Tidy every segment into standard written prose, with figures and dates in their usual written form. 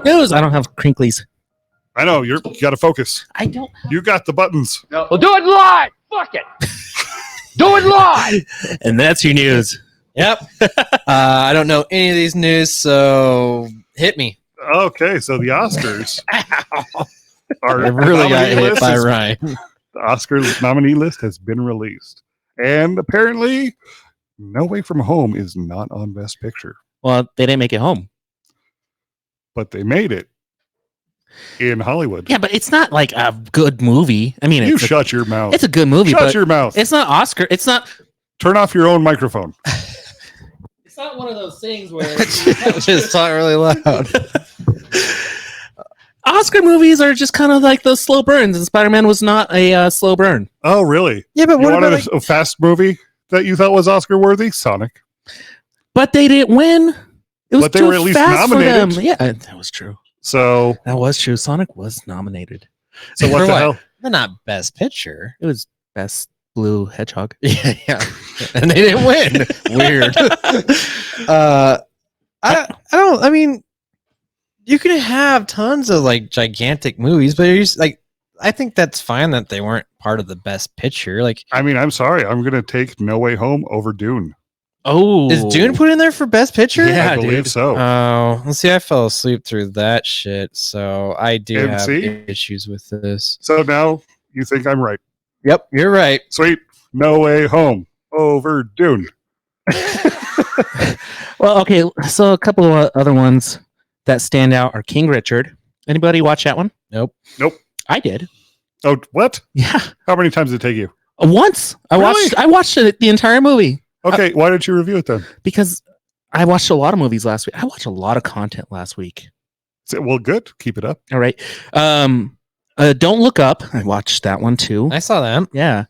News. I don't have crinklies. I know you got to focus. I don't. You got the buttons. No. We'll do it live. Fuck it. Do it live. And that's your news. Yep. I don't know any of these news, so hit me. Okay, so the Oscars I really got hit by Ryan. The Oscar nominee list has been released, and apparently, No Way From Home is not on Best Picture. Well, they didn't make it home. But they made it in Hollywood. Yeah, but it's not like a good movie. I mean, shut your mouth. It's a good movie. Shut your mouth. It's not Oscar. It's not. Turn off your own microphone. It's not one of those things where just talk really loud. Oscar movies are just kind of like those slow burns, and Spider-Man was not a slow burn. Oh, really? Yeah, but what about a fast movie that you thought was Oscar worthy? Sonic. But they didn't win. It was but they too were at least fast nominated. for them. Yeah, that was true. So that was true. Sonic was nominated. So what the hell? They're not Best Picture. It was Best Blue Hedgehog. Yeah. And they didn't win. Weird. I mean, you can have tons of like gigantic movies, but you're just, like, I think that's fine that they weren't part of the Best Picture. Like, I mean, I'm sorry, I'm gonna take No Way Home over Dune. Oh, is Dune put in there for Best Picture? Yeah, I believe so. Oh, let's see. I fell asleep through that shit, so I do have issues with this. So now you think I'm right? Yep, you're right. Sweet. No Way Home over Dune. Well, okay. So a couple of other ones that stand out are King Richard. Anybody watch that one? Nope. I did. Oh, what? Yeah. How many times did it take you? Once. I watched it the entire movie. Okay, why didn't you review it then? Because I watched a lot of movies last week. I watched a lot of content last week. Well, good. Keep it up. All right. Don't Look Up. I watched that one too. I saw that. Yeah.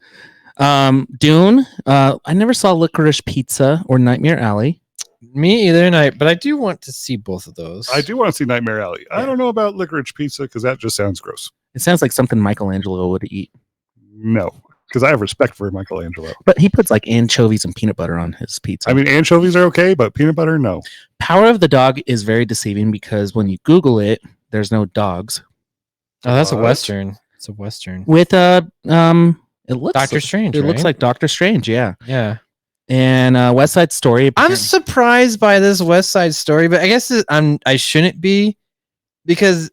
Dune. I never saw Licorice Pizza or Nightmare Alley. Me either, but I do want to see both of those. I do want to see Nightmare Alley. I don't know about Licorice Pizza because that just sounds gross. It sounds like something Michelangelo would eat. No, because I have respect for Michelangelo. But he puts like anchovies and peanut butter on his pizza. I mean, anchovies are okay, but peanut butter, no. Power of the Dog is very deceiving because when you Google it, there's no dogs. Oh, that's a Western. It's a Western. With it looks Doctor Strange. It looks like Doctor Strange, yeah. Yeah. And West Side Story. I'm surprised by this West Side Story, but I guess I shouldn't be, because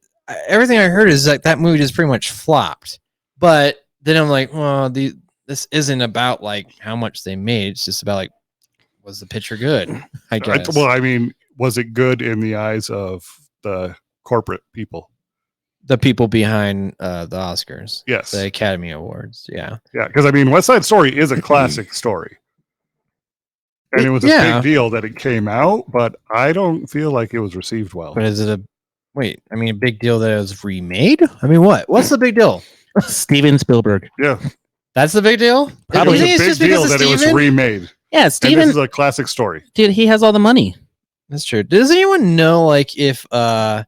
everything I heard is like that movie just pretty much flopped. But then I'm like, well, this isn't about like how much they made. It's just about like, was the picture good? I guess. Well, I mean, was it good in the eyes of the corporate people? The people behind the Oscars. Yes. The Academy Awards. Yeah. Yeah, because I mean, West Side Story is a classic story. And it was a big deal that it came out, but I don't feel like it was received well. But is it a big deal that it was remade? I mean, what's the big deal? Steven Spielberg. Yeah. That's the big deal? Probably a big deal that it was remade. Yeah, Steven. And this is a classic story. Dude, he has all the money. That's true. Does anyone know like if was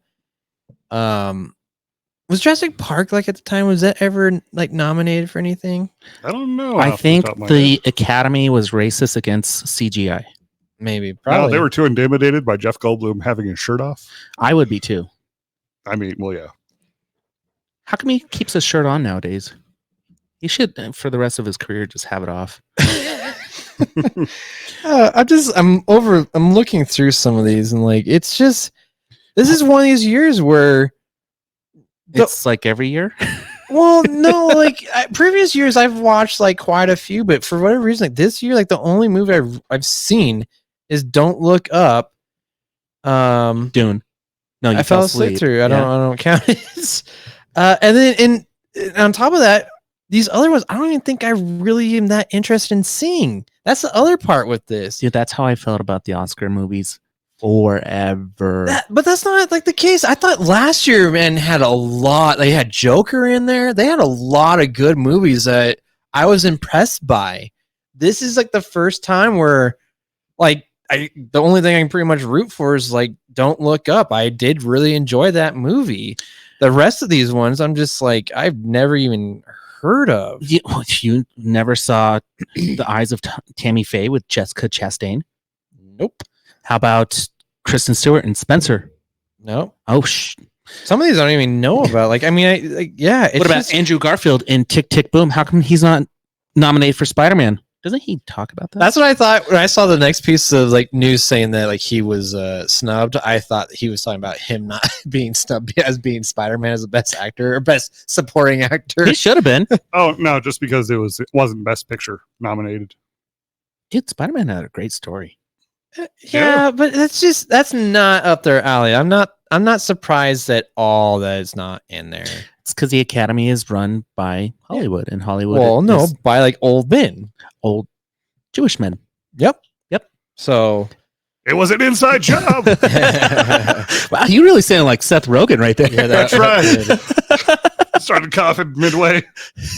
Jurassic Park like at the time, was that ever like nominated for anything? I don't know. I think the Academy was racist against CGI. Maybe. Probably. No, they were too intimidated by Jeff Goldblum having his shirt off. I would be too. I mean, well, yeah. How come he keeps his shirt on nowadays? He should, for the rest of his career, just have it off. I'm looking through some of these and like, it's just, this is one of these years where it's like every year. Well, no, like previous years I've watched like quite a few, but for whatever reason, like this year, like the only movie I've seen is Don't Look Up. Dune. No, I fell asleep through. I don't count it. And then on top of that, these other ones, I don't even think I really am that interested in seeing. That's the other part with this. Dude, that's how I felt about the Oscar movies forever. But that's not like the case. I thought last year, man, had a lot. They had Joker in there. They had a lot of good movies that I was impressed by. This is like the first time where, like, the only thing I can pretty much root for is like Don't Look Up. I did really enjoy that movie. The rest of these ones, I'm just like, I've never even heard of. You never saw The Eyes of Tammy Faye with Jessica Chastain? Nope. How about Kristen Stewart and Spencer? No. Oh, Some of these I don't even know about. Like, I mean, it's what about Andrew Garfield in Tick Tick Boom? How come he's not nominated for Spider-Man? Doesn't he talk about that? That's what I thought when I saw the next piece of like news saying that like he was snubbed. I thought he was talking about him not being snubbed as being Spider-Man as the best actor or best supporting actor. He should have been. Oh no, just because it wasn't Best Picture nominated. Dude, Spider-Man had a great story. Yeah, but that's not up their alley. I'm not surprised at all that it's not in there. It's because the Academy is run by Hollywood, and Hollywood. Well, no, is by like old men, old Jewish men. Yep. Yep. So It was an inside job. Wow, you really sound like Seth Rogen right there. Yeah, That's right. Started coughing midway.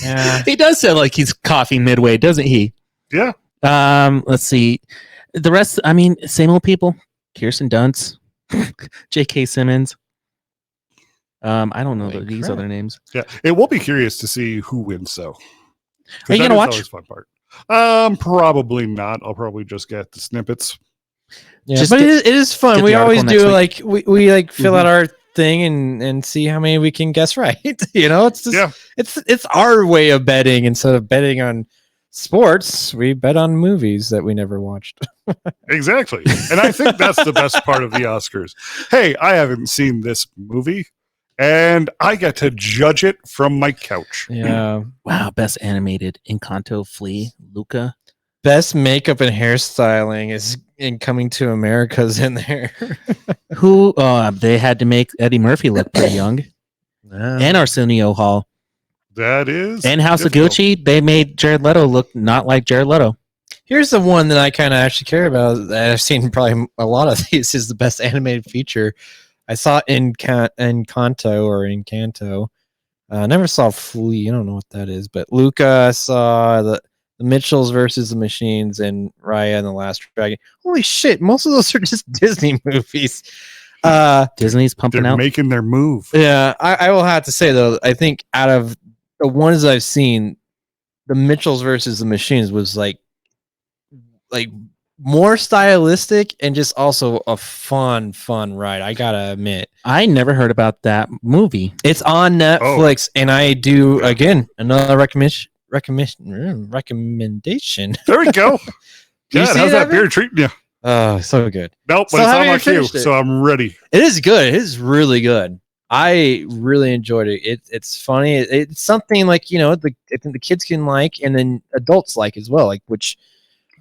Yeah. He does sound like he's coughing midway, doesn't he? Yeah. Let's see. The rest, I mean, same old people. Kirsten Dunst, J.K. Simmons. I don't know Holy these crap. other names. Yeah. It will be curious to see who wins, though. Are you gonna watch? Always fun part. Probably not. I'll probably just get the snippets. Yeah, Just but get- it is fun. get We the always article do next week. like we like fill out our thing and see how many we can guess right. You know, it's just Yeah. it's our way of betting instead of betting on sports. We bet on movies that we never watched. Exactly. And I think that's the best part of the Oscars. Hey, I haven't seen this movie, and I get to judge it from my couch. Yeah. Wow, best animated Encanto, Flea, Luca. Best makeup and hairstyling is in Coming to America's in there. Who they had to make Eddie Murphy look pretty young, and Arsenio Hall, That is. and House of difficult. Gucci. They made Jared Leto look not like Jared Leto. Here's the one that I kind of actually care about. That I've seen probably a lot of these is the best animated feature. I saw it in Encanto. I never saw Flea. I don't know what that is, but Luca, I saw the Mitchells versus the Machines and Raya and the Last Dragon. Holy shit! Most of those are just Disney movies. Disney's pumping They're out. making their move. Yeah, I will have to say though, I think out of the ones I've seen, the Mitchells versus the Machines was like more stylistic and just also a fun ride. I gotta admit, I never heard about that movie. it's on Netflix, and I do again another recommendation. There we go. Do you God, see how's it, that Evan? beer treating you? Oh, so good. Nope, but So it's how on do my you queue, finish it? so I'm ready. It is good. It is really good. I really enjoyed it. It's funny. It's something like I think the kids can like, and then adults like as well. Like which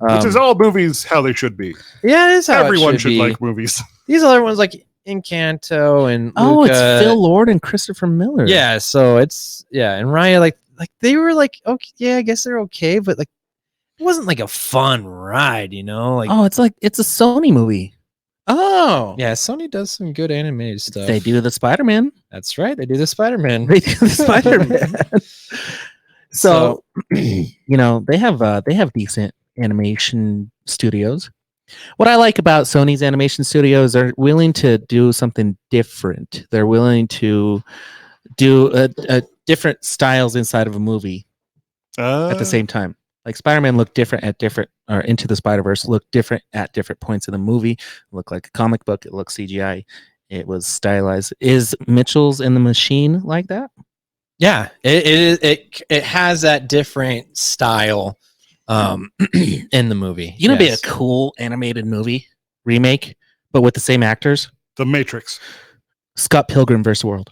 is all movies how they should be. yeah, it is how Everyone it should be. like movies. These other ones like Encanto and Oh, Luca. it's Phil Lord and Christopher Miller. Yeah, so it's and Raya like they were like okay, yeah, I guess they're okay, but like it wasn't like a fun ride, like Oh, it's a Sony movie. Oh, yeah, Sony does some good animated stuff. They do the Spider-Man. That's right, they do the Spider-Man. They do the Spider-Man. So they have decent animation studios. What I like about Sony's animation studios, they're willing to do something different. They're willing to do a different styles inside of a movie at the same time. Like Spider-Man looked different or Into the Spider-Verse looked different at different points in the movie. It looked like a comic book. It looked CGI. It was stylized. Is Mitchell's and the Machine like that? Yeah, it has that different style in the movie. Be a cool animated movie remake, but with the same actors. The Matrix. Scott Pilgrim vs. World.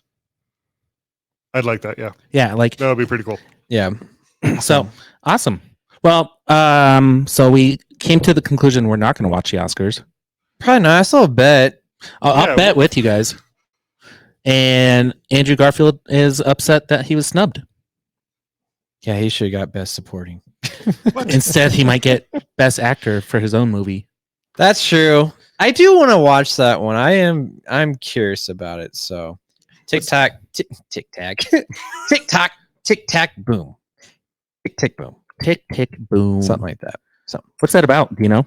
I'd like that, yeah. Yeah, like That would be pretty cool. Yeah. so awesome. Well, so we came to the conclusion we're not going to watch the Oscars. Probably not. I saw a bet. I'll bet with you guys. And Andrew Garfield is upset that he was snubbed. Yeah, he should have got Best Supporting. Instead, he might get Best Actor for his own movie. That's true. I do want to watch that one. I'm curious about it. So, tic tac, tic tac, tick tock, tic tac, boom, tick tick boom, Tick tick boom. something like that. What's that about? Do you know?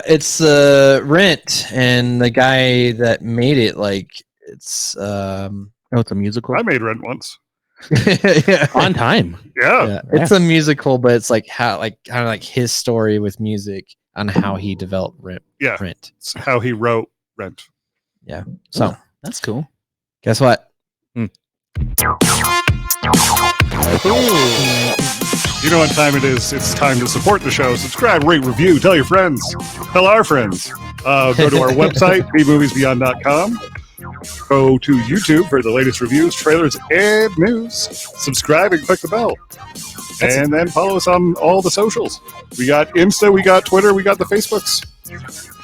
It's Rent, and the guy that made it, like it's It's a musical. I made Rent once. yeah. On time. Yeah. It's a musical, but it's like kind of like his story with music on how he developed Rent. Yeah. Rent. It's how he wrote Rent. Yeah. So That's cool. guess what? You know what time it is. It's time to support the show. Subscribe, rate, review, tell your friends. Tell our friends. Go to our website, bmoviesbeyond.com. Go to YouTube for the latest reviews, trailers, and news. Subscribe and click the bell. And then follow us on all the socials. We got Insta, we got Twitter, we got the Facebooks.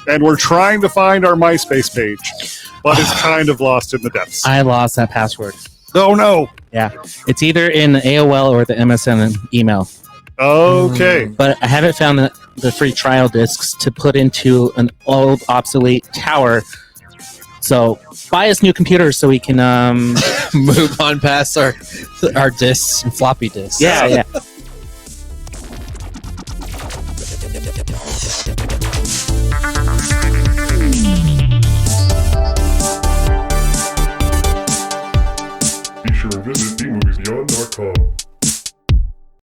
And we're trying to find our MySpace page, but it's kind of lost in the depths. I lost that password. Oh, no. Yeah, it's either in the AOL or the MSN email. Okay. But I haven't found the free trial discs to put into an old, obsolete tower. So buy us new computers so we can Move on past our discs and floppy disks. yeah. Be sure to visit bmoviesbeyond.com.